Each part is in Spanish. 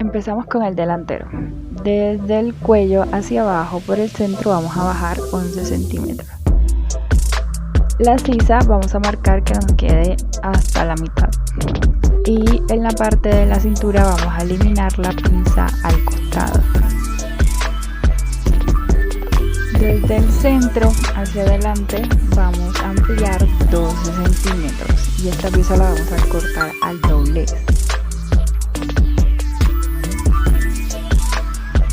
Empezamos con el delantero. Desde el cuello hacia abajo por el centro vamos a bajar 11 centímetros. La sisa vamos a marcar que nos quede hasta la mitad. Y en la parte de la cintura vamos a eliminar la pinza al costado. Desde el centro hacia adelante vamos a ampliar 12 centímetros y esta pieza la vamos a cortar al doblez.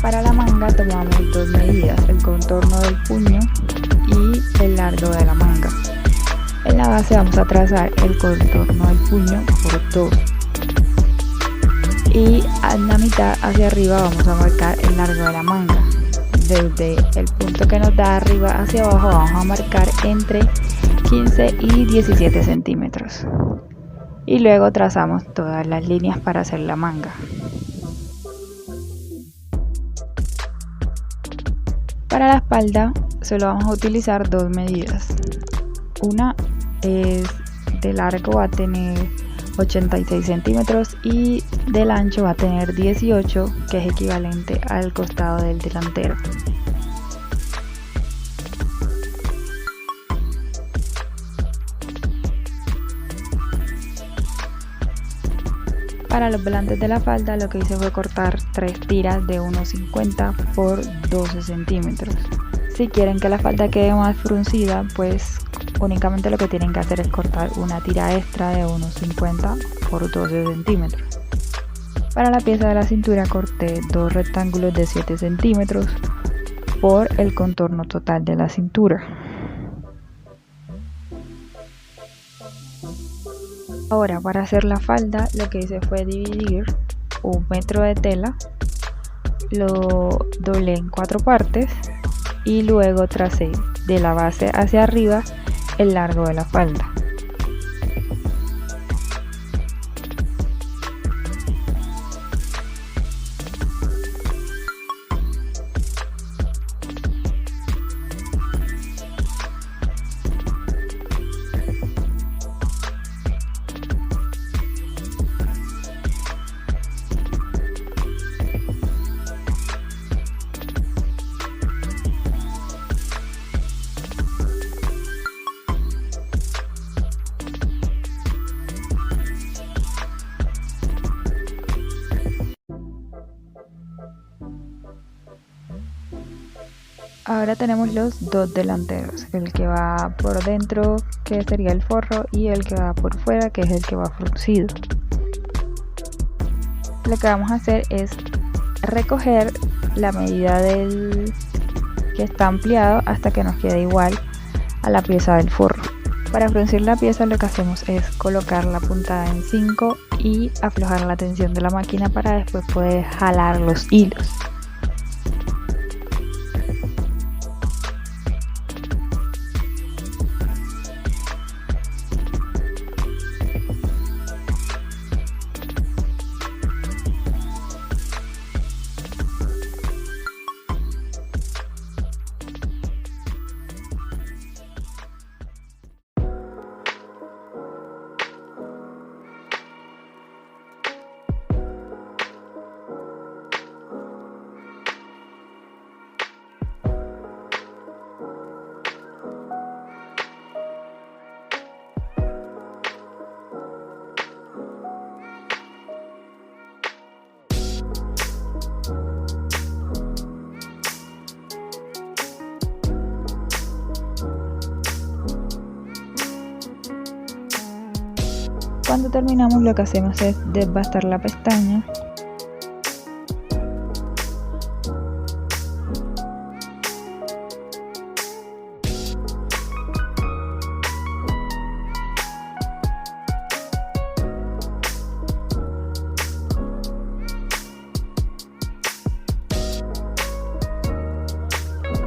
Para la manga tomamos dos medidas, el contorno del puño y el largo de la manga. En la base vamos a trazar el contorno del puño por 2 y en la mitad hacia arriba vamos a marcar el largo de la manga. Desde el punto que nos da arriba hacia abajo vamos a marcar entre 15 y 17 centímetros y luego trazamos todas las líneas para hacer la manga. Para la espalda solo vamos a utilizar dos medidas. Una es de largo, va a tener 86 centímetros y del ancho va a tener 18, que es equivalente al costado del delantero. Para los volantes de la falda lo que hice fue cortar 3 tiras de 1,50 por 12 centímetros. Si quieren que la falda quede más fruncida, pues únicamente lo que tienen que hacer es cortar una tira extra de 1,50 por 12 centímetros. Para la pieza de la cintura corté dos rectángulos de 7 centímetros por el contorno total de la cintura. Ahora, para hacer la falda lo que hice fue dividir 1 metro de tela, lo doblé en 4 partes y luego tracé de la base hacia arriba el largo de la falda. Ahora tenemos los dos delanteros, el que va por dentro que sería el forro y el que va por fuera que es el que va fruncido. Lo que vamos a hacer es recoger la medida del que está ampliado hasta que nos quede igual a la pieza del forro. Para fruncir la pieza lo que hacemos es colocar la puntada en 5 y aflojar la tensión de la máquina para después poder jalar los hilos. Cuando terminamos lo que hacemos es desbastar la pestaña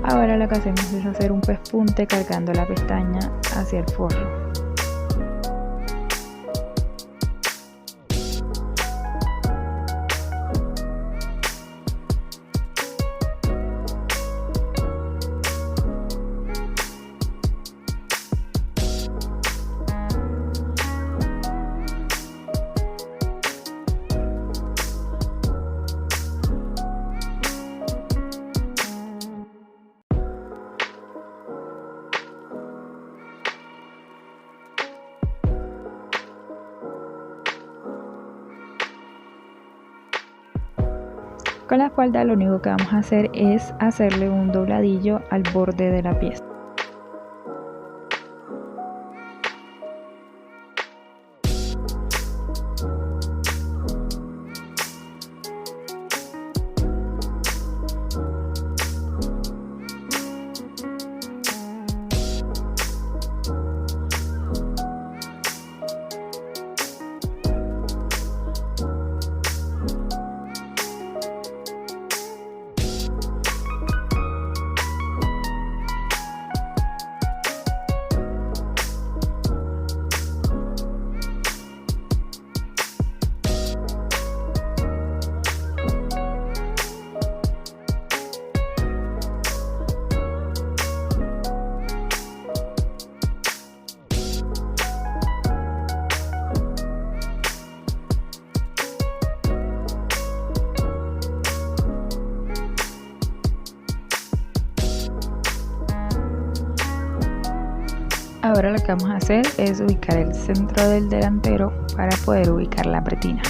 Ahora lo que hacemos es hacer un pespunte cargando la pestaña hacia el forro. Con la falda lo único que vamos a hacer es hacerle un dobladillo al borde de la pieza. Ahora lo que vamos a hacer es ubicar el centro del delantero para poder ubicar la pretina.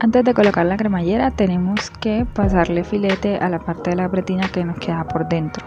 Antes de colocar la cremallera tenemos que pasarle filete a la parte de la pretina que nos queda por dentro.